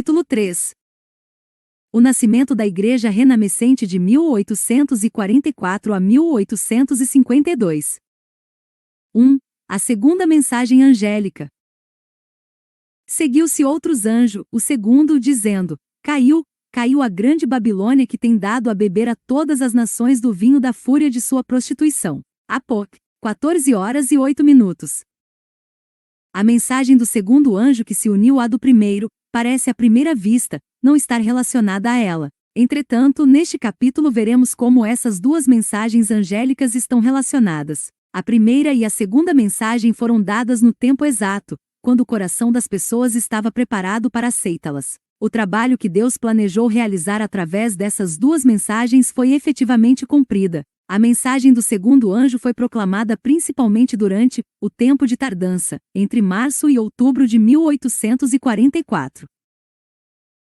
Capítulo 3. O nascimento da Igreja Renascente de 1844 a 1852. 1. A segunda mensagem angélica. Seguiu-se outros anjo, o segundo, dizendo: Caiu a grande Babilônia, que tem dado a beber a todas as nações do vinho da fúria de sua prostituição. Apoc. 14h08. A mensagem do segundo anjo, que se uniu à do primeiro, parece à primeira vista não estar relacionada a ela. Entretanto, neste capítulo veremos como essas duas mensagens angélicas estão relacionadas. A primeira e a segunda mensagem foram dadas no tempo exato, quando o coração das pessoas estava preparado para aceitá-las. O trabalho que Deus planejou realizar através dessas duas mensagens foi efetivamente cumprida. A mensagem do segundo anjo foi proclamada principalmente durante o tempo de tardança, entre março e outubro de 1844.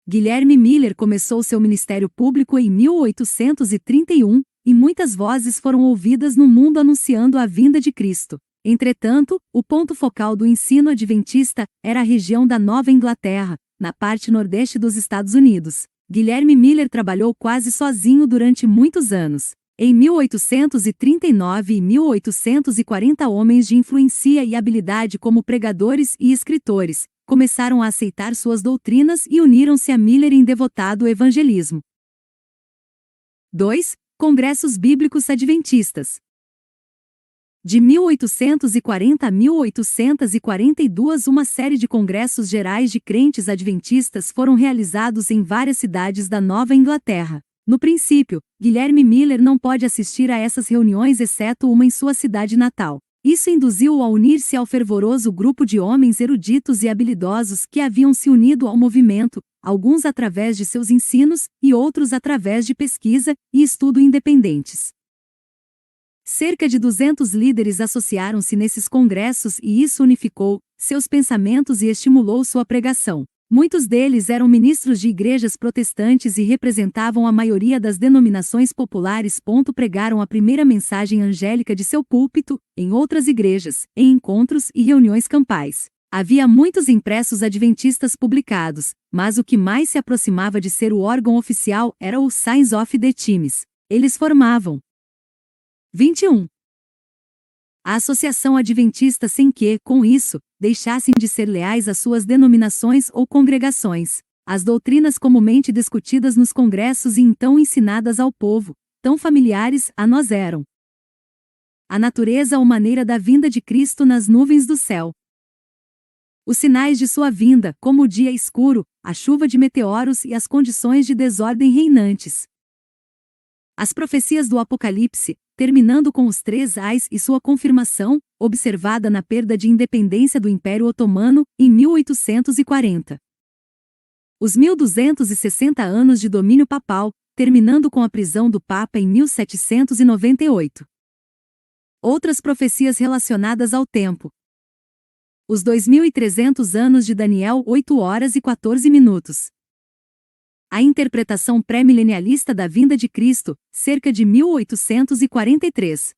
Guilherme Miller começou seu ministério público em 1831, e muitas vozes foram ouvidas no mundo anunciando a vinda de Cristo. Entretanto, o ponto focal do ensino adventista era a região da Nova Inglaterra, na parte nordeste dos Estados Unidos. Guilherme Miller trabalhou quase sozinho durante muitos anos. Em 1839 e 1840, homens de influência e habilidade como pregadores e escritores começaram a aceitar suas doutrinas e uniram-se a Miller em devotado evangelismo. 2. Congressos Bíblicos Adventistas. De 1840 a 1842, uma série de congressos gerais de crentes adventistas foram realizados em várias cidades da Nova Inglaterra. No princípio, Guilherme Miller não pôde assistir a essas reuniões exceto uma em sua cidade natal. Isso induziu-o a unir-se ao fervoroso grupo de homens eruditos e habilidosos que haviam se unido ao movimento, alguns através de seus ensinos e outros através de pesquisa e estudo independentes. Cerca de 200 líderes associaram-se nesses congressos e isso unificou seus pensamentos e estimulou sua pregação. Muitos deles eram ministros de igrejas protestantes e representavam a maioria das denominações populares. Pregaram a primeira mensagem angélica de seu púlpito, em outras igrejas, em encontros e reuniões campais. Havia muitos impressos adventistas publicados, mas o que mais se aproximava de ser o órgão oficial era o Signs of the Times. Eles formavam 21. A Associação Adventista, sem que, com isso, deixassem de ser leais às suas denominações ou congregações. As doutrinas comumente discutidas nos congressos e então ensinadas ao povo, tão familiares a nós eram: a natureza ou maneira da vinda de Cristo nas nuvens do céu, os sinais de sua vinda, como o dia escuro, a chuva de meteoros e as condições de desordem reinantes, as profecias do Apocalipse, terminando com os 3 ais e sua confirmação, observada na perda de independência do Império Otomano, em 1840. Os 1260 anos de domínio papal, terminando com a prisão do Papa em 1798. Outras profecias relacionadas ao tempo. Os 2300 anos de Daniel, 8h14. A interpretação pré-milenialista da vinda de Cristo, cerca de 1843.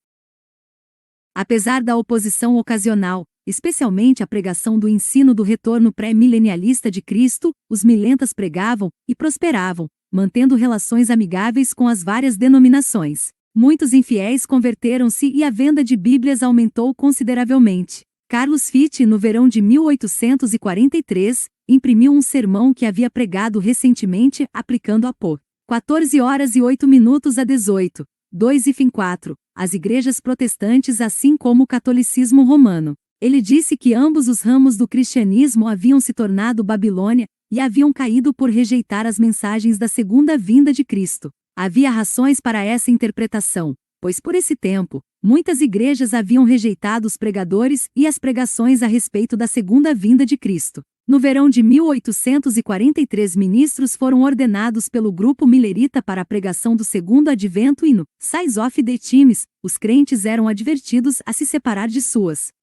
Apesar da oposição ocasional, especialmente a pregação do ensino do retorno pré-milenialista de Cristo, os milentas pregavam e prosperavam, mantendo relações amigáveis com as várias denominações. Muitos infiéis converteram-se e a venda de Bíblias aumentou consideravelmente. Carlos Fichte, no verão de 1843, imprimiu um sermão que havia pregado recentemente, aplicando a por 14h08 a 18, 2:4, as igrejas protestantes assim como o catolicismo romano. Ele disse que ambos os ramos do cristianismo haviam se tornado Babilônia e haviam caído por rejeitar as mensagens da segunda vinda de Cristo. Havia razões para essa interpretação, pois por esse tempo, muitas igrejas haviam rejeitado os pregadores e as pregações a respeito da segunda vinda de Cristo. No verão de 1843, ministros foram ordenados pelo grupo millerita para a pregação do segundo advento e no Signs of the Times, os crentes eram advertidos a se separar de suas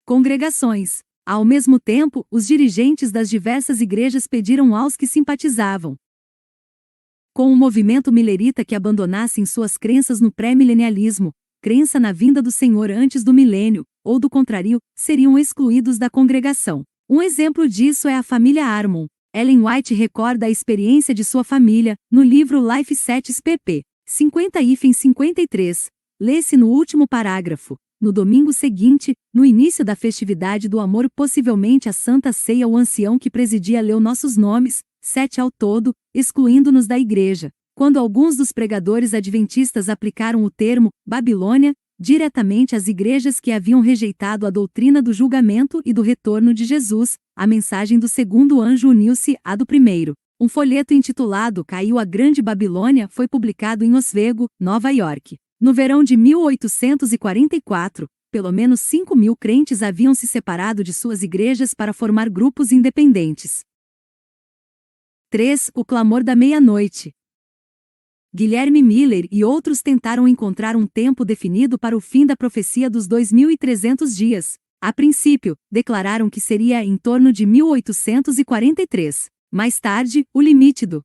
congregações. Ao mesmo tempo, os dirigentes das diversas igrejas pediram aos que simpatizavam com o movimento millerita que abandonassem suas crenças no pré-milenialismo, crença na vinda do Senhor antes do milênio, ou do contrário, seriam excluídos da congregação. Um exemplo disso é a família Harmon. Ellen White recorda a experiência de sua família, no livro Life Sets pp. 50-53. Lê-se no último parágrafo. No domingo seguinte, no início da festividade do amor, possivelmente a Santa Ceia, o ancião que presidia leu nossos nomes, 7 ao todo, excluindo-nos da igreja. Quando alguns dos pregadores adventistas aplicaram o termo Babilônia diretamente às igrejas que haviam rejeitado a doutrina do julgamento e do retorno de Jesus, a mensagem do segundo anjo uniu-se à do primeiro. Um folheto intitulado Caiu a Grande Babilônia foi publicado em Oswego, Nova York. No verão de 1844, pelo menos 5.000 crentes haviam se separado de suas igrejas para formar grupos independentes. 3. O clamor da meia-noite. Guilherme Miller e outros tentaram encontrar um tempo definido para o fim da profecia dos 2.300 dias. A princípio, declararam que seria em torno de 1843. Mais tarde, o limite do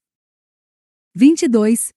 22.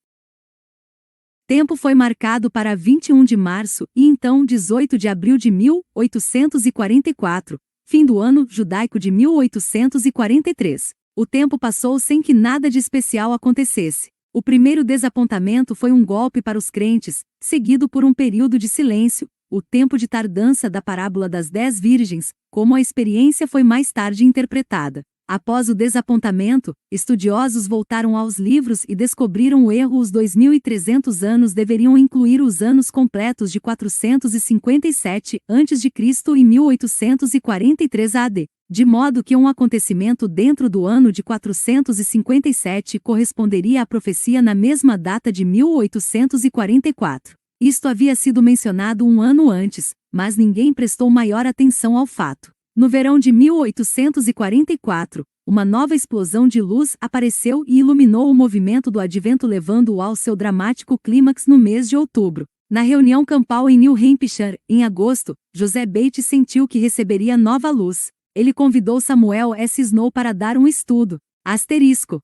Tempo foi marcado para 21 de março e então 18 de abril de 1844, fim do ano judaico de 1843. O tempo passou sem que nada de especial acontecesse. O primeiro desapontamento foi um golpe para os crentes, seguido por um período de silêncio, o tempo de tardança da parábola das 10 virgens, como a experiência foi mais tarde interpretada. Após o desapontamento, estudiosos voltaram aos livros e descobriram o erro. Os 2.300 anos deveriam incluir os anos completos de 457 a.C. e 1843 AD, de modo que um acontecimento dentro do ano de 457 corresponderia à profecia na mesma data de 1844. Isto havia sido mencionado um ano antes, mas ninguém prestou maior atenção ao fato. No verão de 1844, uma nova explosão de luz apareceu e iluminou o movimento do advento, levando-o ao seu dramático clímax no mês de outubro. Na reunião campal em New Hampshire, em agosto, José Bates sentiu que receberia nova luz. Ele convidou Samuel S. Snow para dar um estudo. Asterisco.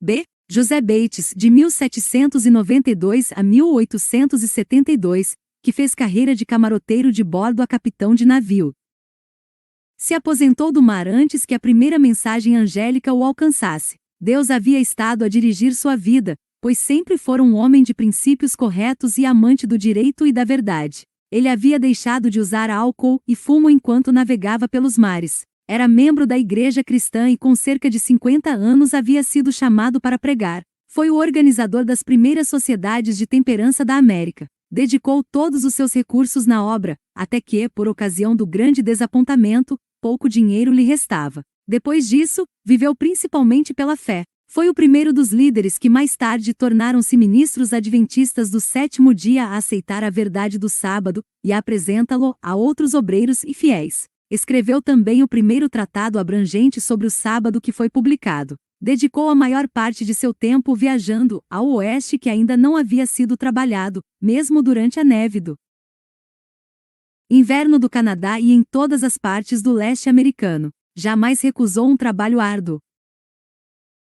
B. José Bates, de 1792 a 1872, que fez carreira de camaroteiro de bordo a capitão de navio. Se aposentou do mar antes que a primeira mensagem angélica o alcançasse. Deus havia estado a dirigir sua vida, pois sempre fora um homem de princípios corretos e amante do direito e da verdade. Ele havia deixado de usar álcool e fumo enquanto navegava pelos mares. Era membro da igreja cristã e com cerca de 50 anos havia sido chamado para pregar. Foi o organizador das primeiras sociedades de temperança da América. Dedicou todos os seus recursos na obra, até que, por ocasião do grande desapontamento, pouco dinheiro lhe restava. Depois disso, viveu principalmente pela fé. Foi o primeiro dos líderes que mais tarde tornaram-se ministros adventistas do sétimo dia a aceitar a verdade do sábado e a apresentá-lo a outros obreiros e fiéis. Escreveu também o primeiro tratado abrangente sobre o sábado que foi publicado. Dedicou a maior parte de seu tempo viajando ao oeste que ainda não havia sido trabalhado, mesmo durante a neve do inverno do Canadá e em todas as partes do leste americano. Jamais recusou um trabalho árduo.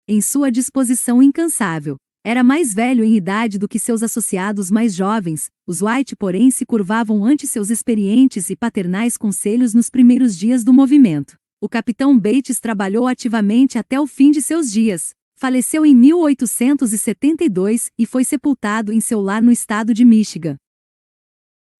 Em sua disposição incansável. Era mais velho em idade do que seus associados mais jovens, os White porém se curvavam ante seus experientes e paternais conselhos nos primeiros dias do movimento. O capitão Bates trabalhou ativamente até o fim de seus dias. Faleceu em 1872 e foi sepultado em seu lar no estado de Michigan.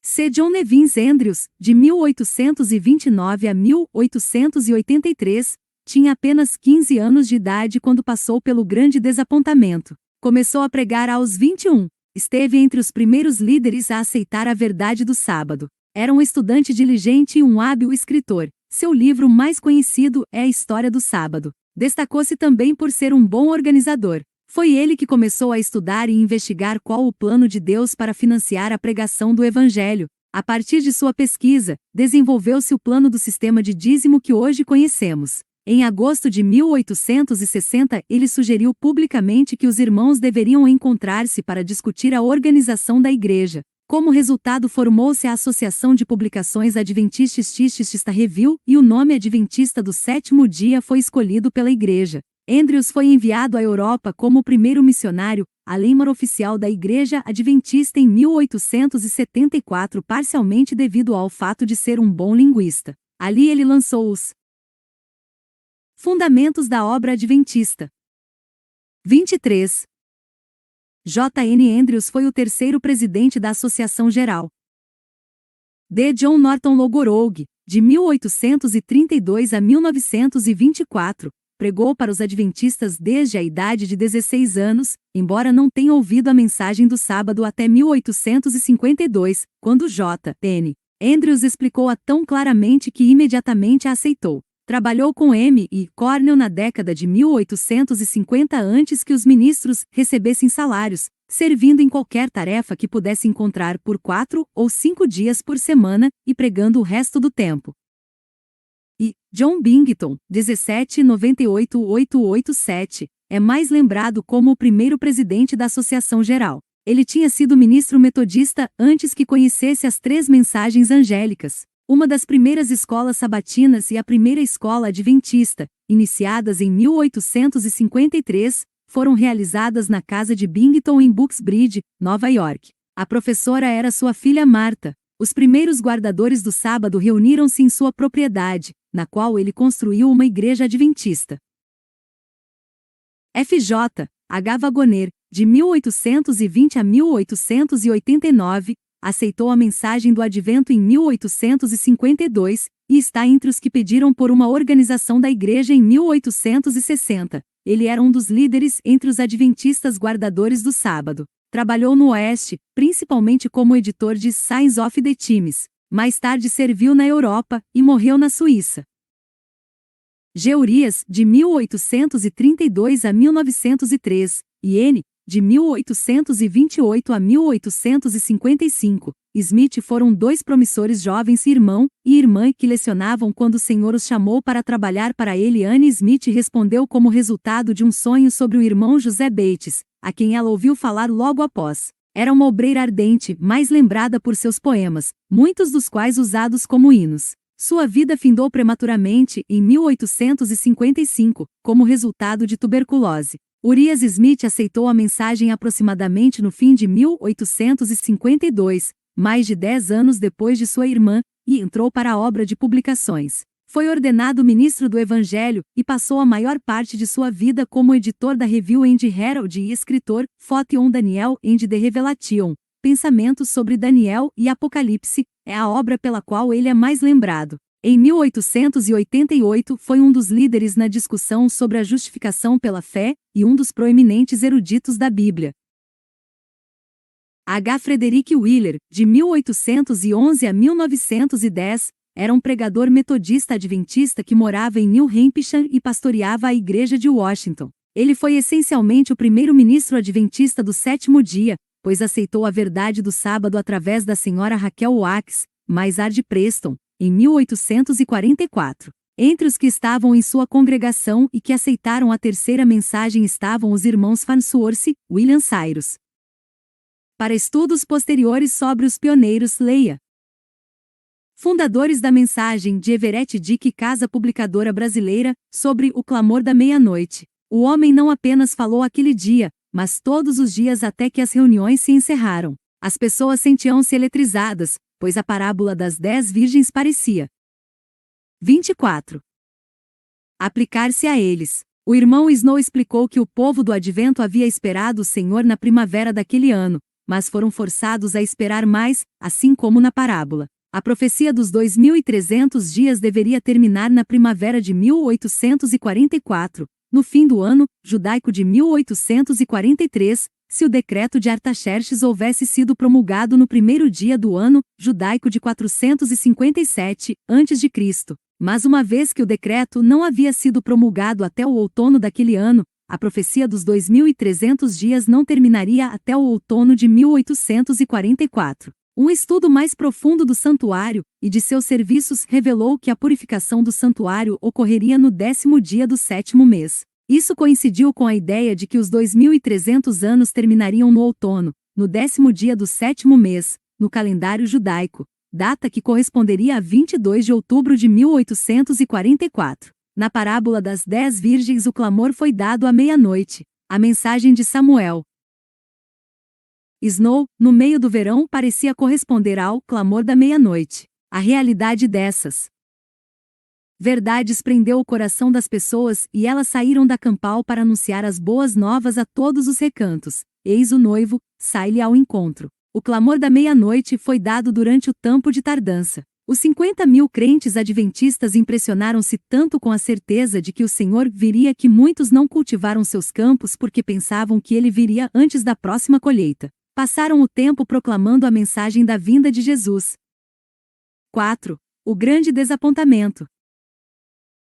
C. John Nevins Andrews, de 1829 a 1883, tinha apenas 15 anos de idade quando passou pelo grande desapontamento. Começou a pregar aos 21. Esteve entre os primeiros líderes a aceitar a verdade do sábado. Era um estudante diligente e um hábil escritor. Seu livro mais conhecido é A História do Sábado. Destacou-se também por ser um bom organizador. Foi ele que começou a estudar e investigar qual o plano de Deus para financiar a pregação do Evangelho. A partir de sua pesquisa, desenvolveu-se o plano do sistema de dízimo que hoje conhecemos. Em agosto de 1860, ele sugeriu publicamente que os irmãos deveriam encontrar-se para discutir a organização da igreja. Como resultado, formou-se a Associação de Publicações Adventista Review e o nome Adventista do Sétimo Dia foi escolhido pela igreja. Andrews foi enviado à Europa como o primeiro missionário, a lema oficial da Igreja Adventista em 1874, parcialmente devido ao fato de ser um bom linguista. Ali ele lançou os fundamentos da obra adventista. 23. J. N. Andrews foi o terceiro presidente da Associação Geral. D. John Norton Logorogue, de 1832 a 1924, pregou para os adventistas desde a idade de 16 anos, embora não tenha ouvido a mensagem do sábado até 1852, quando J. N. Andrews explicou-a tão claramente que imediatamente a aceitou. Trabalhou com M. e Cornell na década de 1850 antes que os ministros recebessem salários, servindo em qualquer tarefa que pudesse encontrar por 4 ou 5 dias por semana e pregando o resto do tempo. E John Binghamton, 1798-887, é mais lembrado como o primeiro presidente da Associação Geral. Ele tinha sido ministro metodista antes que conhecesse as 3 mensagens angélicas, uma das primeiras escolas sabatinas e a primeira escola adventista, iniciadas em 1853, foram realizadas na casa de Binghamton em Bucksbridge, Nova York. A professora era sua filha Martha. Os primeiros guardadores do sábado reuniram-se em sua propriedade, na qual ele construiu uma igreja adventista. F.J. H. Wagoner, de 1820 a 1889, aceitou a mensagem do advento em 1852, e está entre os que pediram por uma organização da igreja em 1860. Ele era um dos líderes entre os adventistas guardadores do sábado. Trabalhou no Oeste, principalmente como editor de Signs of the Times. Mais tarde serviu na Europa e morreu na Suíça. G. Urias, de 1832 a 1903, e N. de 1828 a 1855, Smith foram 2 promissores jovens irmão e irmã que lecionavam quando o Senhor os chamou para trabalhar para ele. Anne Smith respondeu como resultado de um sonho sobre o irmão José Bates, a quem ela ouviu falar logo após. Era uma obreira ardente, mais lembrada por seus poemas, muitos dos quais usados como hinos. Sua vida findou prematuramente em 1855, como resultado de tuberculose. Urias Smith aceitou a mensagem aproximadamente no fim de 1852, mais de 10 anos depois de sua irmã, e entrou para a obra de publicações. Foi ordenado ministro do Evangelho e passou a maior parte de sua vida como editor da Review and Herald e escritor, Thoughts on Daniel and the Revelation, Pensamentos sobre Daniel e Apocalipse, é a obra pela qual ele é mais lembrado. Em 1888 foi um dos líderes na discussão sobre a justificação pela fé, e um dos proeminentes eruditos da Bíblia. H. Frederick Wheeler, de 1811 a 1910, era um pregador metodista adventista que morava em New Hampshire e pastoreava a igreja de Washington. Ele foi essencialmente o primeiro ministro adventista do 7º dia, pois aceitou a verdade do sábado através da senhora Raquel Oakes, mais tarde Preston, em 1844. Entre os que estavam em sua congregação e que aceitaram a terceira mensagem estavam os irmãos Farnsworth, William Cyrus. Para estudos posteriores sobre os pioneiros, leia. Fundadores da mensagem de Everett Dick, Casa Publicadora Brasileira, sobre o clamor da meia-noite. O homem não apenas falou aquele dia, mas todos os dias até que as reuniões se encerraram. As pessoas sentiam-se eletrizadas, pois a parábola das 10 virgens parecia 24. Aplicar-se a eles. O irmão Snow explicou que o povo do advento havia esperado o Senhor na primavera daquele ano, mas foram forçados a esperar mais, assim como na parábola. A profecia dos 2.300 dias deveria terminar na primavera de 1844, no fim do ano judaico de 1843, se o decreto de Artaxerxes houvesse sido promulgado no primeiro dia do ano judaico de 457 a.C. Mas uma vez que o decreto não havia sido promulgado até o outono daquele ano, a profecia dos 2.300 dias não terminaria até o outono de 1844. Um estudo mais profundo do santuário e de seus serviços revelou que a purificação do santuário ocorreria no 10º dia do 7º mês. Isso coincidiu com a ideia de que os 2.300 anos terminariam no outono, no 10º dia do 7º mês, no calendário judaico, data que corresponderia a 22 de outubro de 1844. Na parábola das 10 virgens o clamor foi dado à meia-noite, a mensagem de Samuel. Snow, no meio do verão, parecia corresponder ao clamor da meia-noite. A realidade dessas verdades prendeu o coração das pessoas e elas saíram da campal para anunciar as boas novas a todos os recantos. Eis o noivo, sai-lhe ao encontro. O clamor da meia-noite foi dado durante o tempo de tardança. Os 50.000 crentes adventistas impressionaram-se tanto com a certeza de que o Senhor viria que muitos não cultivaram seus campos porque pensavam que ele viria antes da próxima colheita. Passaram o tempo proclamando a mensagem da vinda de Jesus. 4. O grande desapontamento.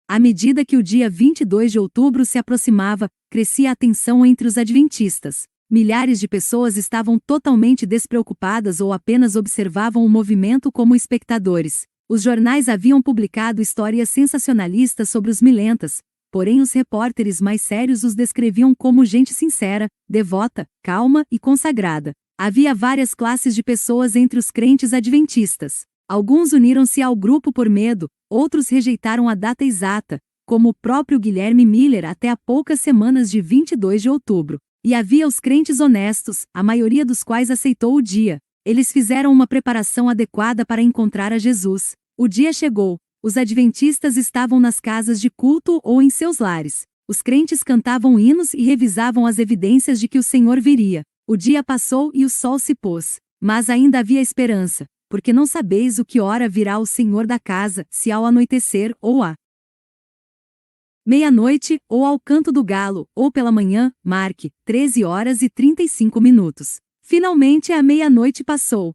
À medida que o dia 22 de outubro se aproximava, crescia a tensão entre os adventistas. Milhares de pessoas estavam totalmente despreocupadas ou apenas observavam o movimento como espectadores. Os jornais haviam publicado histórias sensacionalistas sobre os milentas, porém os repórteres mais sérios os descreviam como gente sincera, devota, calma e consagrada. Havia várias classes de pessoas entre os crentes adventistas. Alguns uniram-se ao grupo por medo, outros rejeitaram a data exata, como o próprio Guilherme Miller até há poucas semanas de 22 de outubro. E havia os crentes honestos, a maioria dos quais aceitou o dia. Eles fizeram uma preparação adequada para encontrar a Jesus. O dia chegou. Os adventistas estavam nas casas de culto ou em seus lares. Os crentes cantavam hinos e revisavam as evidências de que o Senhor viria. O dia passou e o sol se pôs. Mas ainda havia esperança, porque não sabeis o que hora virá o Senhor da casa, se ao anoitecer ou à meia-noite, ou ao canto do galo, ou pela manhã. Marque, 13 horas e 35 minutos. Finalmente a meia-noite passou.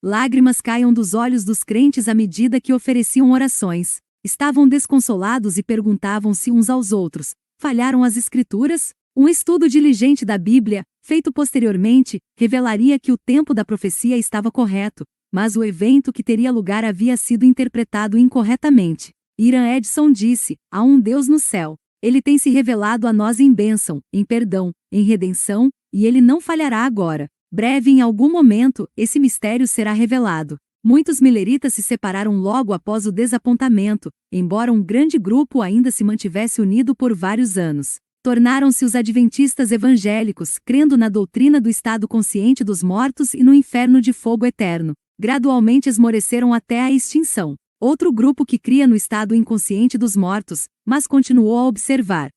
Lágrimas caíam dos olhos dos crentes à medida que ofereciam orações. Estavam desconsolados e perguntavam-se uns aos outros: falharam as Escrituras? Um estudo diligente da Bíblia, feito posteriormente, revelaria que o tempo da profecia estava correto, mas o evento que teria lugar havia sido interpretado incorretamente. Iran Edson disse: há um Deus no céu. Ele tem se revelado a nós em bênção, em perdão, em redenção, e ele não falhará agora. Breve, em algum momento, esse mistério será revelado. Muitos mileritas se separaram logo após o desapontamento, embora um grande grupo ainda se mantivesse unido por vários anos. Tornaram-se os adventistas evangélicos, crendo na doutrina do estado consciente dos mortos e no inferno de fogo eterno. Gradualmente esmoreceram até a extinção. Outro grupo que cria no estado inconsciente dos mortos, mas continuou a observar.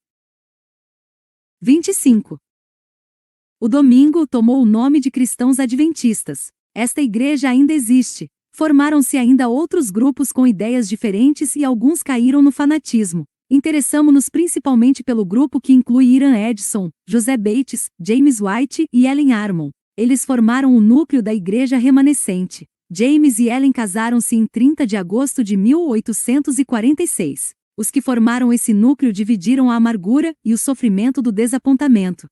25. O domingo tomou o nome de cristãos adventistas. Esta igreja ainda existe. Formaram-se ainda outros grupos com ideias diferentes e alguns caíram no fanatismo. Interessamo-nos principalmente pelo grupo que inclui Iran Edson, José Bates, James White e Ellen Armon. Eles formaram o núcleo da igreja remanescente. James e Ellen casaram-se em 30 de agosto de 1846. Os que formaram esse núcleo dividiram a amargura e o sofrimento do desapontamento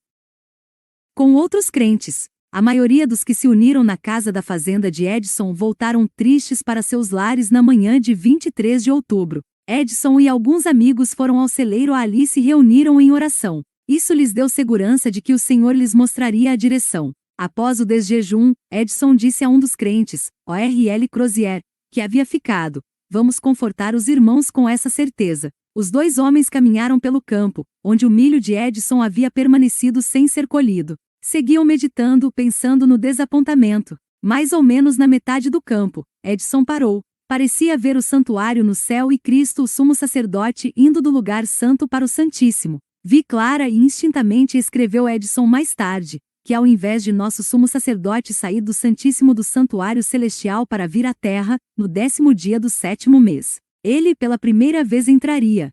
com outros crentes. A maioria dos que se uniram na casa da fazenda de Edson voltaram tristes para seus lares na manhã de 23 de outubro. Edson e alguns amigos foram ao celeiro ali e se reuniram em oração. Isso lhes deu segurança de que o Senhor lhes mostraria a direção. Após o desjejum, Edson disse a um dos crentes, O.R.L. Crozier, que havia ficado: vamos confortar os irmãos com essa certeza. Os dois homens caminharam pelo campo, onde o milho de Edson havia permanecido sem ser colhido. Seguiam meditando, pensando no desapontamento. Mais ou menos na metade do campo, Edson parou. Parecia ver o santuário no céu e Cristo, o sumo sacerdote, indo do lugar santo para o Santíssimo. Vi clara e instintamente, escreveu Edson mais tarde, que ao invés de nosso sumo sacerdote sair do Santíssimo do santuário celestial para vir à terra, no 10º dia do 7º mês, ele pela primeira vez entraria.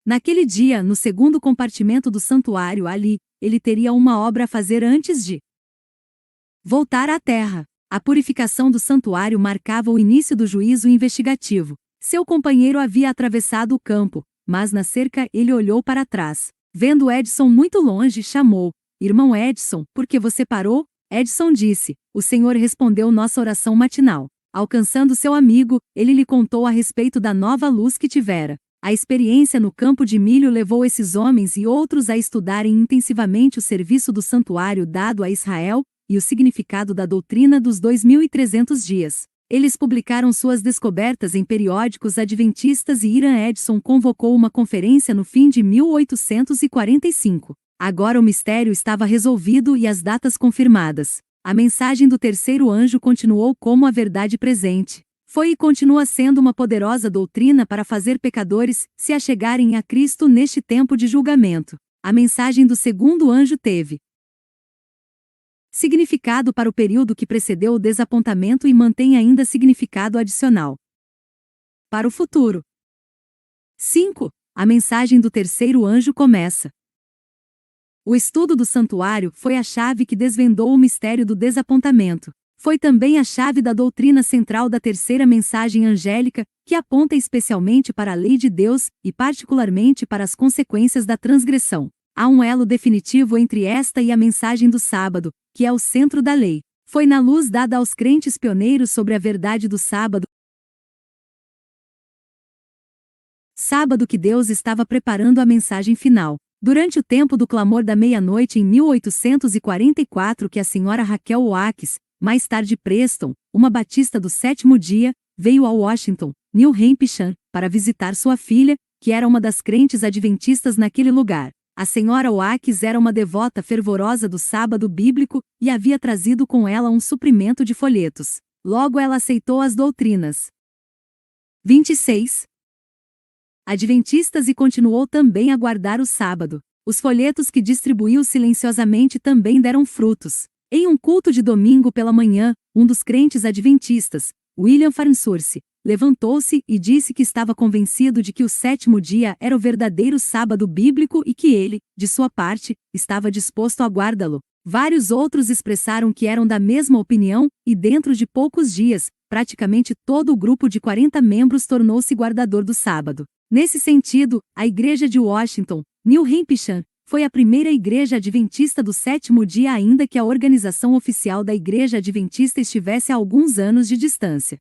Naquele dia, no segundo compartimento do santuário ali, ele teria uma obra a fazer antes de voltar à terra. A purificação do santuário marcava o início do juízo investigativo. Seu companheiro havia atravessado o campo, mas na cerca ele olhou para trás. Vendo Edson muito longe, chamou: Irmão Edson, por que você parou? Edson disse: O Senhor respondeu nossa oração matinal. Alcançando seu amigo, ele lhe contou a respeito da nova luz que tivera. A experiência no campo de milho levou esses homens e outros a estudarem intensivamente o serviço do santuário dado a Israel e o significado da doutrina dos 2.300 dias. Eles publicaram suas descobertas em periódicos adventistas e Iran Edson convocou uma conferência no fim de 1845. Agora o mistério estava resolvido e as datas confirmadas. A mensagem do terceiro anjo continuou como a verdade presente. Foi e continua sendo uma poderosa doutrina para fazer pecadores se achegarem a Cristo neste tempo de julgamento. A mensagem do segundo anjo teve significado para o período que precedeu o desapontamento e mantém ainda significado adicional para o futuro. 5. A mensagem do terceiro anjo começa. O estudo do santuário foi a chave que desvendou o mistério do desapontamento. Foi também a chave da doutrina central da terceira mensagem angélica, que aponta especialmente para a lei de Deus e particularmente para as consequências da transgressão. Há um elo definitivo entre esta e a mensagem do sábado, que é o centro da lei. Foi na luz dada aos crentes pioneiros sobre a verdade do sábado que Deus estava preparando a mensagem final. Durante o tempo do clamor da meia-noite em 1844 que a senhora Raquel Oakes, mais tarde Preston, uma batista do sétimo dia, veio a Washington, New Hampshire, para visitar sua filha, que era uma das crentes adventistas naquele lugar. A senhora Oakes era uma devota fervorosa do sábado bíblico e havia trazido com ela um suprimento de folhetos. Logo ela aceitou as doutrinas 26. Adventistas e continuou também a guardar o sábado. Os folhetos que distribuiu silenciosamente também deram frutos. Em um culto de domingo pela manhã, um dos crentes adventistas, William Farnsworth, levantou-se e disse que estava convencido de que o sétimo dia era o verdadeiro sábado bíblico e que ele, de sua parte, estava disposto a guardá-lo. Vários outros expressaram que eram da mesma opinião, e dentro de poucos dias, praticamente todo o grupo de 40 membros tornou-se guardador do sábado. Nesse sentido, a Igreja de Washington, New Hampshire, foi a primeira igreja adventista do sétimo dia, ainda que a organização oficial da Igreja Adventista estivesse a alguns anos de distância.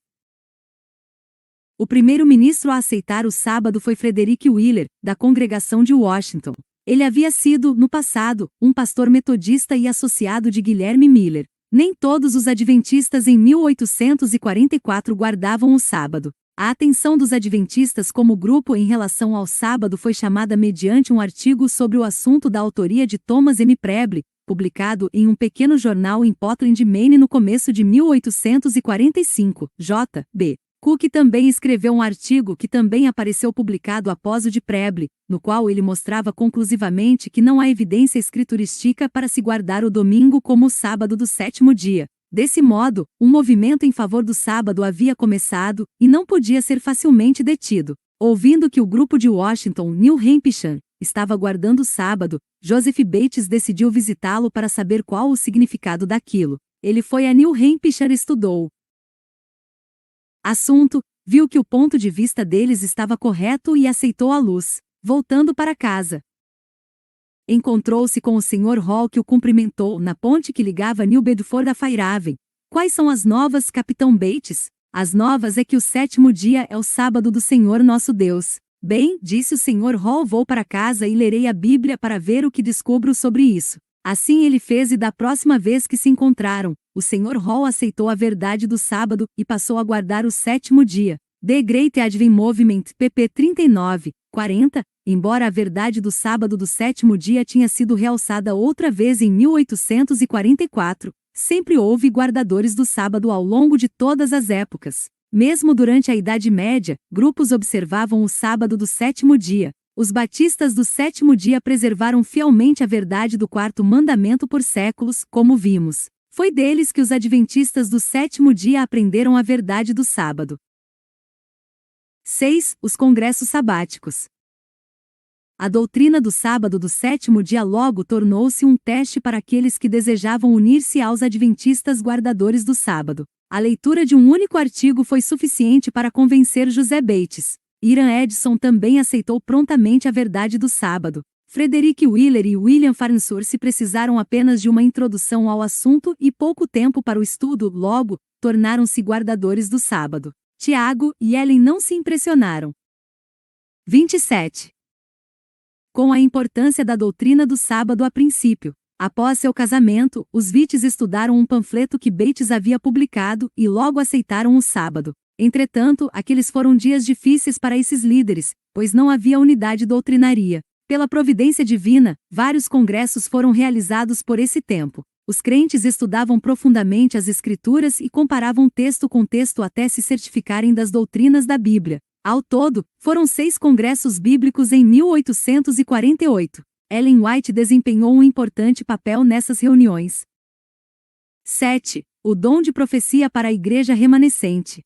O primeiro-ministro a aceitar o sábado foi Frederick Wheeler, da congregação de Washington. Ele havia sido, no passado, um pastor metodista e associado de Guilherme Miller. Nem todos os adventistas em 1844 guardavam o sábado. A atenção dos adventistas como grupo em relação ao sábado foi chamada mediante um artigo sobre o assunto da autoria de Thomas M. Preble, publicado em um pequeno jornal em Portland, Maine no começo de 1845. J. B. Cook também escreveu um artigo que também apareceu publicado após o de Preble, no qual ele mostrava conclusivamente que não há evidência escriturística para se guardar o domingo como o sábado do sétimo dia. Desse modo, um movimento em favor do sábado havia começado, e não podia ser facilmente detido. Ouvindo que o grupo de Washington, New Hampshire, estava guardando o sábado, Joseph Bates decidiu visitá-lo para saber qual o significado daquilo. Ele foi a New Hampshire e estudou assunto, viu que o ponto de vista deles estava correto e aceitou a luz. Voltando para casa, encontrou-se com o Sr. Hall, que o cumprimentou na ponte que ligava New Bedford a Fairhaven. Quais são as novas, Capitão Bates? As novas é que o sétimo dia é o sábado do Senhor nosso Deus. Bem, disse o Sr. Hall, vou para casa e lerei a Bíblia para ver o que descubro sobre isso. Assim ele fez, e da próxima vez que se encontraram, o Sr. Hall aceitou a verdade do sábado e passou a guardar o sétimo dia. The Great Advent Movement, pp. 39, 40, embora a verdade do sábado do sétimo dia tinha sido realçada outra vez em 1844, sempre houve guardadores do sábado ao longo de todas as épocas. Mesmo durante a Idade Média, grupos observavam o sábado do sétimo dia. Os batistas do sétimo dia preservaram fielmente a verdade do quarto mandamento por séculos, como vimos. Foi deles que os adventistas do sétimo dia aprenderam a verdade do sábado. 6. Os congressos sabáticos. A doutrina do sábado do sétimo dia logo tornou-se um teste para aqueles que desejavam unir-se aos adventistas guardadores do sábado. A leitura de um único artigo foi suficiente para convencer José Bates. Hiram Edson também aceitou prontamente a verdade do sábado. Frederick Wheeler e William Farnsworth precisaram apenas de uma introdução ao assunto e pouco tempo para o estudo, logo, tornaram-se guardadores do sábado. Tiago e Ellen não se impressionaram. 27. Com a importância da doutrina do sábado a princípio. Após seu casamento, os Vitts estudaram um panfleto que Bates havia publicado e logo aceitaram o sábado. Entretanto, aqueles foram dias difíceis para esses líderes, pois não havia unidade doutrinária. Pela providência divina, vários congressos foram realizados por esse tempo. Os crentes estudavam profundamente as Escrituras e comparavam texto com texto até se certificarem das doutrinas da Bíblia. Ao todo, foram 6 congressos bíblicos em 1848. Ellen White desempenhou um importante papel nessas reuniões. 7. O dom de profecia para a igreja remanescente.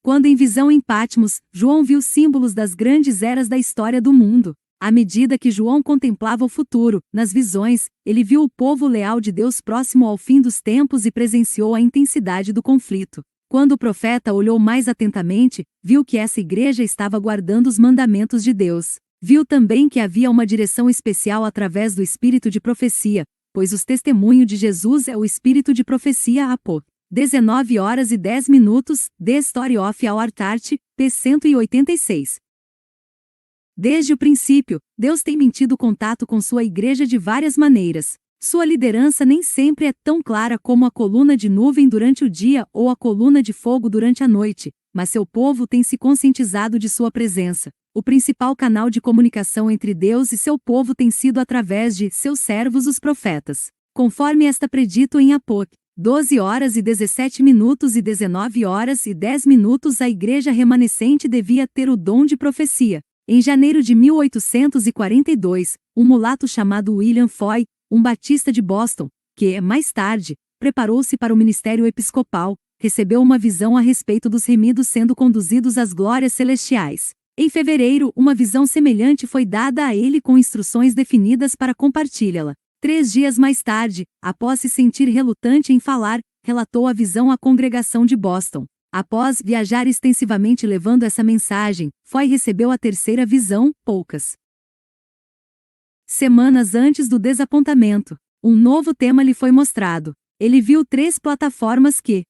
Quando em visão em Patmos, João viu símbolos das grandes eras da história do mundo. À medida que João contemplava o futuro, nas visões, ele viu o povo leal de Deus próximo ao fim dos tempos e presenciou a intensidade do conflito. Quando o profeta olhou mais atentamente, viu que essa igreja estava guardando os mandamentos de Deus. Viu também que havia uma direção especial através do espírito de profecia, pois o testemunho de Jesus é o espírito de profecia. Apô. 19h10, The Story of Our Church, p. 186. Desde o princípio, Deus tem mantido contato com sua igreja de várias maneiras. Sua liderança nem sempre é tão clara como a coluna de nuvem durante o dia ou a coluna de fogo durante a noite, mas seu povo tem se conscientizado de sua presença. O principal canal de comunicação entre Deus e seu povo tem sido através de seus servos os profetas. Conforme está predito em Apocalipse 12h17 e 19h10, a igreja remanescente devia ter o dom de profecia. Em janeiro de 1842, um mulato chamado William Foy, um batista de Boston, que, mais tarde, preparou-se para o ministério episcopal, recebeu uma visão a respeito dos remidos sendo conduzidos às glórias celestiais. Em fevereiro, uma visão semelhante foi dada a ele com instruções definidas para compartilhá-la. 3 dias mais tarde, após se sentir relutante em falar, relatou a visão à congregação de Boston. Após viajar extensivamente levando essa mensagem, Foy recebeu a terceira visão, poucas semanas antes do desapontamento. Um novo tema lhe foi mostrado. Ele viu 3 plataformas que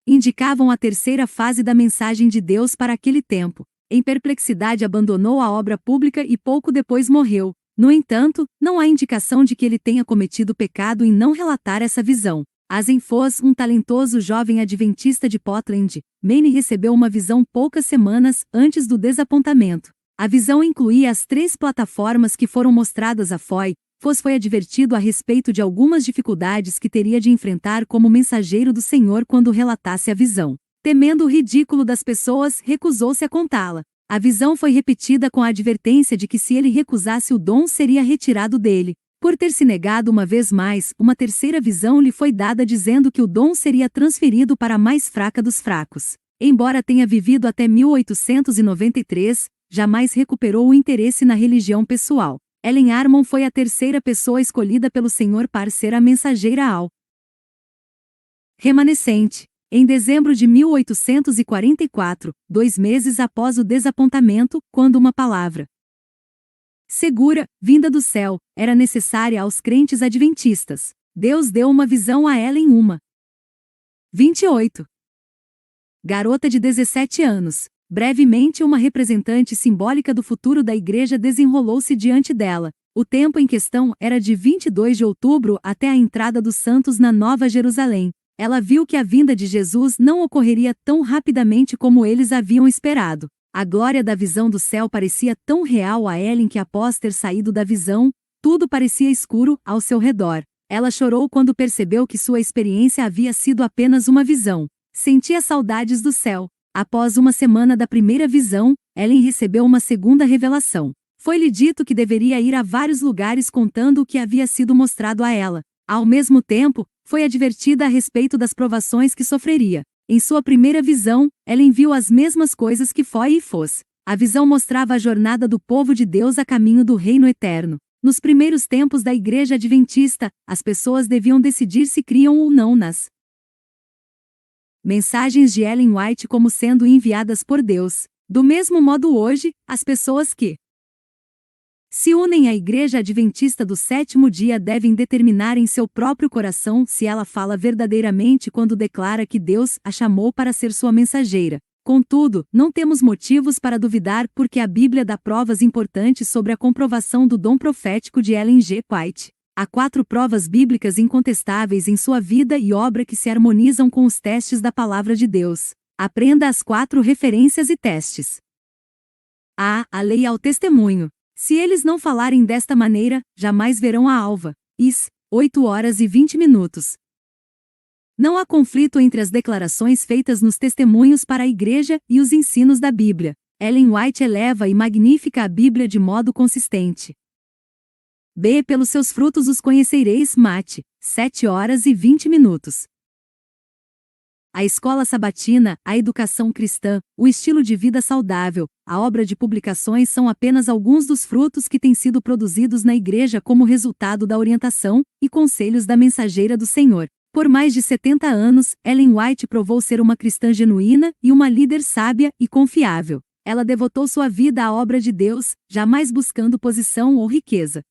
indicavam a terceira fase da mensagem de Deus para aquele tempo. Em perplexidade, abandonou a obra pública e pouco depois morreu. No entanto, não há indicação de que ele tenha cometido pecado em não relatar essa visão. Asen Foss, um talentoso jovem adventista de Portland, Maine, recebeu uma visão poucas semanas antes do desapontamento. A visão incluía as 3 plataformas que foram mostradas a Foy. Foss foi advertido a respeito de algumas dificuldades que teria de enfrentar como mensageiro do Senhor quando relatasse a visão. Temendo o ridículo das pessoas, recusou-se a contá-la. A visão foi repetida com a advertência de que se ele recusasse o dom seria retirado dele. Por ter se negado uma vez mais, uma terceira visão lhe foi dada dizendo que o dom seria transferido para a mais fraca dos fracos. Embora tenha vivido até 1893, jamais recuperou o interesse na religião pessoal. Ellen Armon foi a terceira pessoa escolhida pelo Senhor para ser a mensageira ao remanescente. Em dezembro de 1844, 2 meses após o desapontamento, quando uma palavra segura, vinda do céu, era necessária aos crentes adventistas, Deus deu uma visão a Ellen, uma 28. Garota de 17 anos. Brevemente, uma representante simbólica do futuro da igreja desenrolou-se diante dela. O tempo em questão era de 22 de outubro até a entrada dos santos na Nova Jerusalém. Ela viu que a vinda de Jesus não ocorreria tão rapidamente como eles haviam esperado. A glória da visão do céu parecia tão real a Ellen que, após ter saído da visão, tudo parecia escuro ao seu redor. Ela chorou quando percebeu que sua experiência havia sido apenas uma visão. Sentia saudades do céu. Após uma semana da primeira visão, Ellen recebeu uma segunda revelação. Foi-lhe dito que deveria ir a vários lugares contando o que havia sido mostrado a ela. Ao mesmo tempo, foi advertida a respeito das provações que sofreria. Em sua primeira visão, Ellen viu as mesmas coisas que Foy e Foss. A visão mostrava a jornada do povo de Deus a caminho do reino eterno. Nos primeiros tempos da Igreja Adventista, as pessoas deviam decidir se criam ou não nas mensagens de Ellen White como sendo enviadas por Deus. Do mesmo modo hoje, as pessoas que se unem à Igreja Adventista do Sétimo Dia devem determinar em seu próprio coração se ela fala verdadeiramente quando declara que Deus a chamou para ser sua mensageira. Contudo, não temos motivos para duvidar porque a Bíblia dá provas importantes sobre a comprovação do dom profético de Ellen G. White. Há 4 provas bíblicas incontestáveis em sua vida e obra que se harmonizam com os testes da Palavra de Deus. Aprenda as 4 referências e testes. A. A lei ao testemunho. Se eles não falarem desta maneira, jamais verão a alva. Is. 8 horas e 20 minutos. Não há conflito entre as declarações feitas nos testemunhos para a Igreja e os ensinos da Bíblia. Ellen White eleva e magnifica a Bíblia de modo consistente. B. Pelos seus frutos os conhecereis. Mate, 7 horas e 20 minutos. A escola sabatina, a educação cristã, o estilo de vida saudável, a obra de publicações são apenas alguns dos frutos que têm sido produzidos na Igreja como resultado da orientação e conselhos da mensageira do Senhor. Por mais de 70 anos, Ellen White provou ser uma cristã genuína e uma líder sábia e confiável. Ela devotou sua vida à obra de Deus, jamais buscando posição ou riqueza.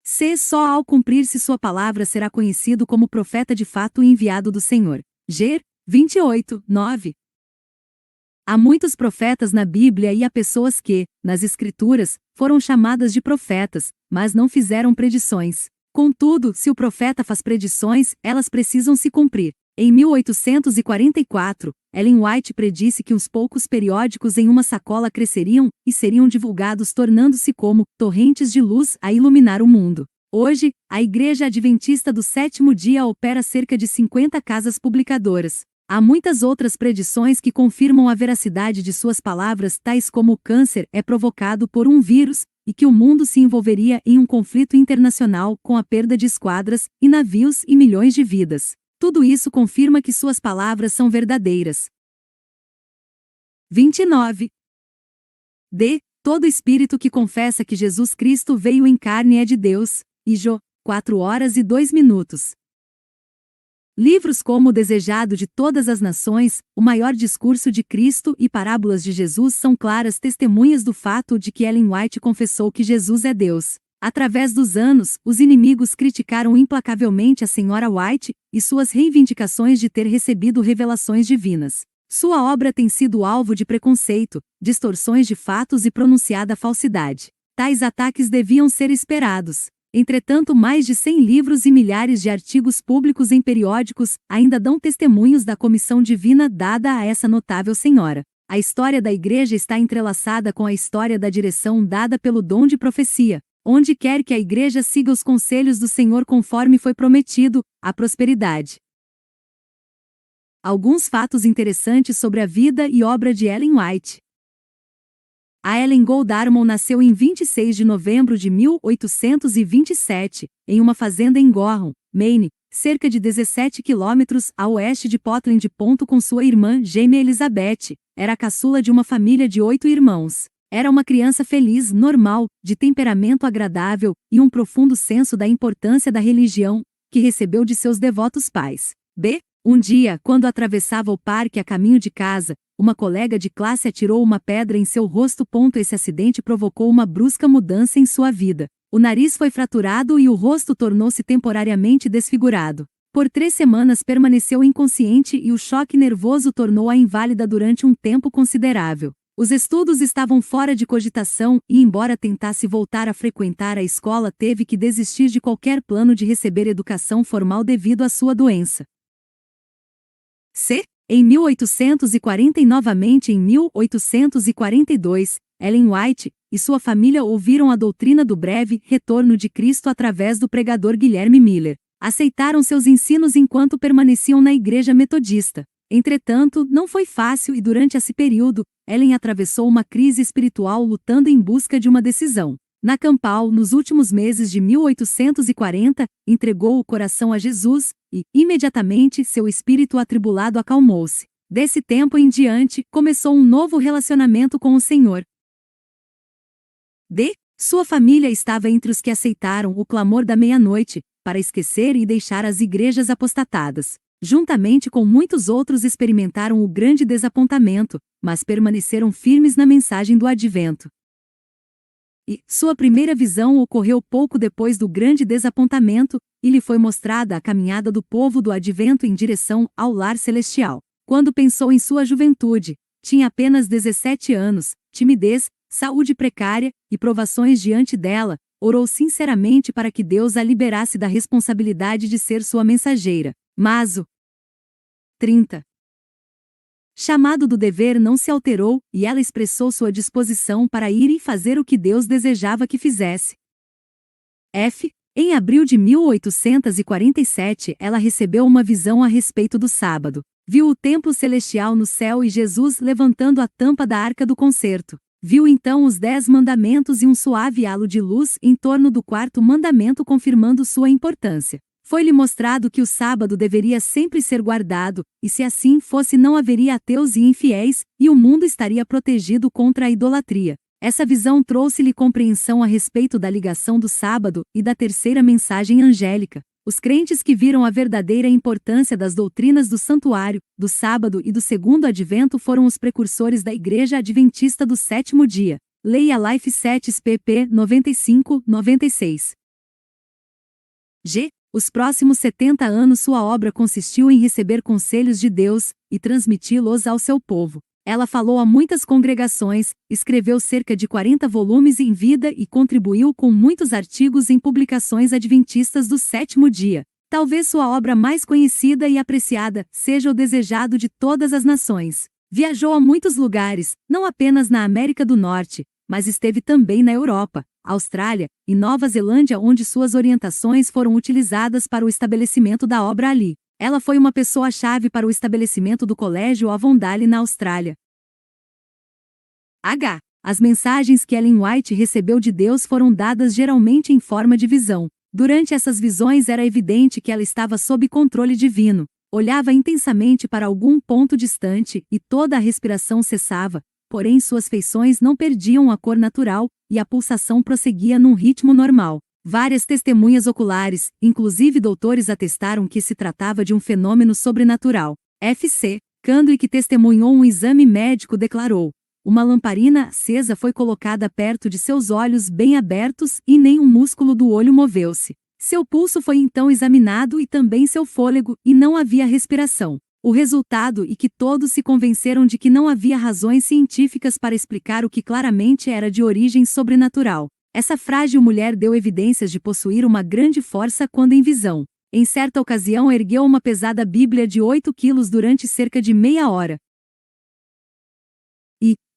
C. Só ao cumprir-se sua palavra será conhecido como profeta de fato e enviado do Senhor. G. 28, 9. Há muitos profetas na Bíblia e há pessoas que, nas Escrituras, foram chamadas de profetas, mas não fizeram predições. Contudo, se o profeta faz predições, elas precisam se cumprir. Em 1844, Ellen White predisse que uns poucos periódicos em uma sacola cresceriam e seriam divulgados, tornando-se como torrentes de luz a iluminar o mundo. Hoje, a Igreja Adventista do Sétimo Dia opera cerca de 50 casas publicadoras. Há muitas outras predições que confirmam a veracidade de suas palavras, tais como o câncer é provocado por um vírus, e que o mundo se envolveria em um conflito internacional com a perda de esquadras e navios e milhões de vidas. Tudo isso confirma que suas palavras são verdadeiras. 29. D. Todo espírito que confessa que Jesus Cristo veio em carne é de Deus. E Jó, 4 horas e 2 minutos. Livros como O Desejado de Todas as Nações, O Maior Discurso de Cristo e Parábolas de Jesus são claras testemunhas do fato de que Ellen White confessou que Jesus é Deus. Através dos anos, os inimigos criticaram implacavelmente a Sra. White e suas reivindicações de ter recebido revelações divinas. Sua obra tem sido alvo de preconceito, distorções de fatos e pronunciada falsidade. Tais ataques deviam ser esperados. Entretanto, mais de 100 livros e milhares de artigos públicos em periódicos ainda dão testemunhos da comissão divina dada a essa notável senhora. A história da Igreja está entrelaçada com a história da direção dada pelo dom de profecia. Onde quer que a Igreja siga os conselhos do Senhor conforme foi prometido, há prosperidade. Alguns fatos interessantes sobre a vida e obra de Ellen White. A Ellen Gold Darmon nasceu em 26 de novembro de 1827, em uma fazenda em Gorham, Maine, cerca de 17 quilômetros a oeste de Portland. Com sua irmã gêmea Elizabeth, era a caçula de uma família de 8 irmãos. Era uma criança feliz, normal, de temperamento agradável e um profundo senso da importância da religião, que recebeu de seus devotos pais. B. Um dia, quando atravessava o parque a caminho de casa, uma colega de classe atirou uma pedra em seu rosto. Esse acidente provocou uma brusca mudança em sua vida. O nariz foi fraturado e o rosto tornou-se temporariamente desfigurado. Por 3 semanas permaneceu inconsciente e o choque nervoso tornou-a inválida durante um tempo considerável. Os estudos estavam fora de cogitação e, embora tentasse voltar a frequentar a escola, teve que desistir de qualquer plano de receber educação formal devido à sua doença. C. Em 1840 e novamente em 1842, Ellen White e sua família ouviram a doutrina do breve retorno de Cristo através do pregador Guilherme Miller. Aceitaram seus ensinos enquanto permaneciam na igreja metodista. Entretanto, não foi fácil e durante esse período, Ellen atravessou uma crise espiritual lutando em busca de uma decisão. Na Campal, nos últimos meses de 1840, entregou o coração a Jesus, e, imediatamente, seu espírito atribulado acalmou-se. Desse tempo em diante, começou um novo relacionamento com o Senhor. Sua família estava entre os que aceitaram o clamor da meia-noite, para esquecer e deixar as igrejas apostatadas. Juntamente com muitos outros experimentaram o grande desapontamento, mas permaneceram firmes na mensagem do advento. E sua primeira visão ocorreu pouco depois do grande desapontamento, e lhe foi mostrada a caminhada do povo do advento em direção ao lar celestial. Quando pensou em sua juventude, tinha apenas 17 anos, timidez, saúde precária e provações diante dela, orou sinceramente para que Deus a liberasse da responsabilidade de ser sua mensageira. Mas o 30. Chamado do dever não se alterou, e ela expressou sua disposição para ir e fazer o que Deus desejava que fizesse. Em abril de 1847, ela recebeu uma visão a respeito do sábado. Viu o templo celestial no céu e Jesus levantando a tampa da arca do concerto. Viu então os 10 mandamentos e um suave halo de luz em torno do 4º mandamento confirmando sua importância. Foi-lhe mostrado que o sábado deveria sempre ser guardado, e se assim fosse não haveria ateus e infiéis, e o mundo estaria protegido contra a idolatria. Essa visão trouxe-lhe compreensão a respeito da ligação do sábado e da terceira mensagem angélica. Os crentes que viram a verdadeira importância das doutrinas do santuário, do sábado e do segundo advento foram os precursores da Igreja Adventista do Sétimo Dia. Leia Life 7 pp. 95-96. Os próximos 70 anos sua obra consistiu em receber conselhos de Deus e transmiti-los ao seu povo. Ela falou a muitas congregações, escreveu cerca de 40 volumes em vida e contribuiu com muitos artigos em publicações adventistas do Sétimo Dia. Talvez sua obra mais conhecida e apreciada seja O Desejado de Todas as Nações. Viajou a muitos lugares, não apenas na América do Norte, mas esteve também na Europa, Austrália e Nova Zelândia, onde suas orientações foram utilizadas para o estabelecimento da obra ali. Ela foi uma pessoa-chave para o estabelecimento do Colégio Avondale na Austrália. As mensagens que Ellen White recebeu de Deus foram dadas geralmente em forma de visão. Durante essas visões era evidente que ela estava sob controle divino. Olhava intensamente para algum ponto distante e toda a respiração cessava, porém suas feições não perdiam a cor natural, e a pulsação prosseguia num ritmo normal. Várias testemunhas oculares, inclusive doutores, atestaram que se tratava de um fenômeno sobrenatural. Candle, que testemunhou um exame médico, declarou: uma lamparina acesa foi colocada perto de seus olhos bem abertos e nenhum músculo do olho moveu-se. Seu pulso foi então examinado e também seu fôlego, e não havia respiração. O resultado é que todos se convenceram de que não havia razões científicas para explicar o que claramente era de origem sobrenatural. Essa frágil mulher deu evidências de possuir uma grande força quando em visão. Em certa ocasião ergueu uma pesada Bíblia de 8 quilos durante cerca de meia hora.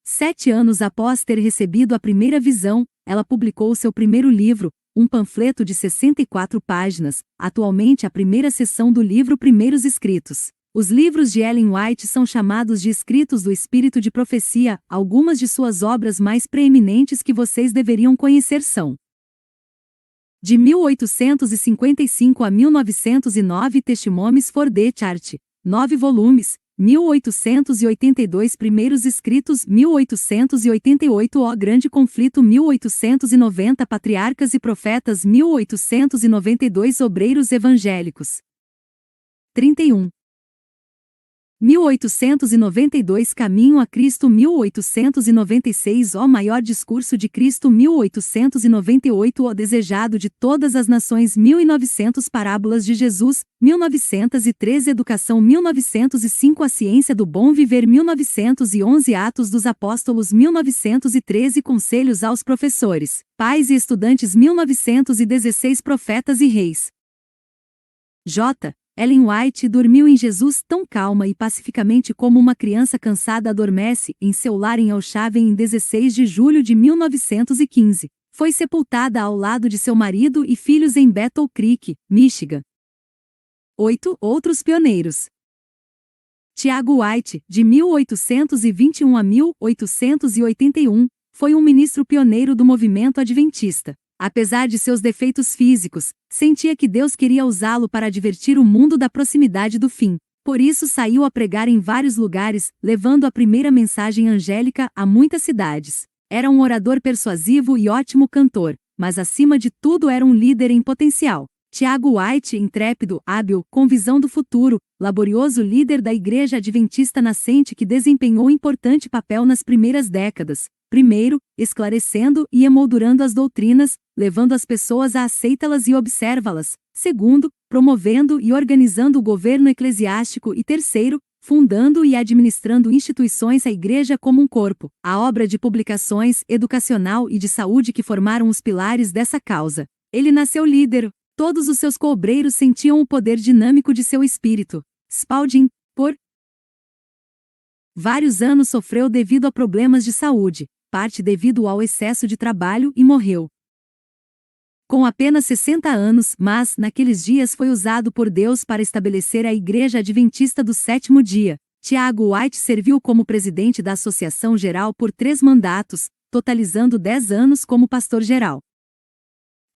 7 anos após ter recebido a primeira visão, ela publicou seu primeiro livro, um panfleto de 64 páginas, atualmente a primeira seção do livro Primeiros Escritos. Os livros de Ellen White são chamados de Escritos do Espírito de Profecia. Algumas de suas obras mais preeminentes que vocês deveriam conhecer são: de 1855 a 1909, Testimonies for the Church, 9 volumes, 1882, Primeiros Escritos, 1888, O Grande Conflito, 1890, Patriarcas e Profetas, 1892, Obreiros Evangélicos. 31. 1892, Caminho a Cristo, 1896, O Maior Discurso de Cristo, 1898, O Desejado de Todas as Nações, 1900, Parábolas de Jesus, 1913, Educação, 1905, A Ciência do Bom Viver, 1911, Atos dos Apóstolos, 1913, Conselhos aos Professores, Pais e Estudantes, 1916, Profetas e Reis. Ellen White dormiu em Jesus tão calma e pacificamente como uma criança cansada adormece em seu lar em Elshaven em 16 de julho de 1915. Foi sepultada ao lado de seu marido e filhos em Battle Creek, Michigan. 8 outros pioneiros. Tiago White, de 1821 a 1881, foi um ministro pioneiro do movimento adventista. Apesar de seus defeitos físicos, sentia que Deus queria usá-lo para advertir o mundo da proximidade do fim. Por isso saiu a pregar em vários lugares, levando a primeira mensagem angélica a muitas cidades. Era um orador persuasivo e ótimo cantor, mas acima de tudo era um líder em potencial. Tiago White, intrépido, hábil, com visão do futuro, laborioso líder da Igreja Adventista nascente que desempenhou importante papel nas primeiras décadas. Primeiro, esclarecendo e emoldurando as doutrinas, levando as pessoas a aceitá-las e observá-las. Segundo, promovendo e organizando o governo eclesiástico e terceiro, fundando e administrando instituições a Igreja como um corpo. A obra de publicações, educacional e de saúde que formaram os pilares dessa causa. Ele nasceu líder. Todos os seus cobreiros sentiam o poder dinâmico de seu espírito. Spalding, por vários anos sofreu devido a problemas de saúde, parte devido ao excesso de trabalho e morreu com apenas 60 anos, mas, naqueles dias foi usado por Deus para estabelecer a Igreja Adventista do Sétimo Dia. Tiago White serviu como presidente da Associação Geral por 3 mandatos, totalizando 10 anos como pastor geral.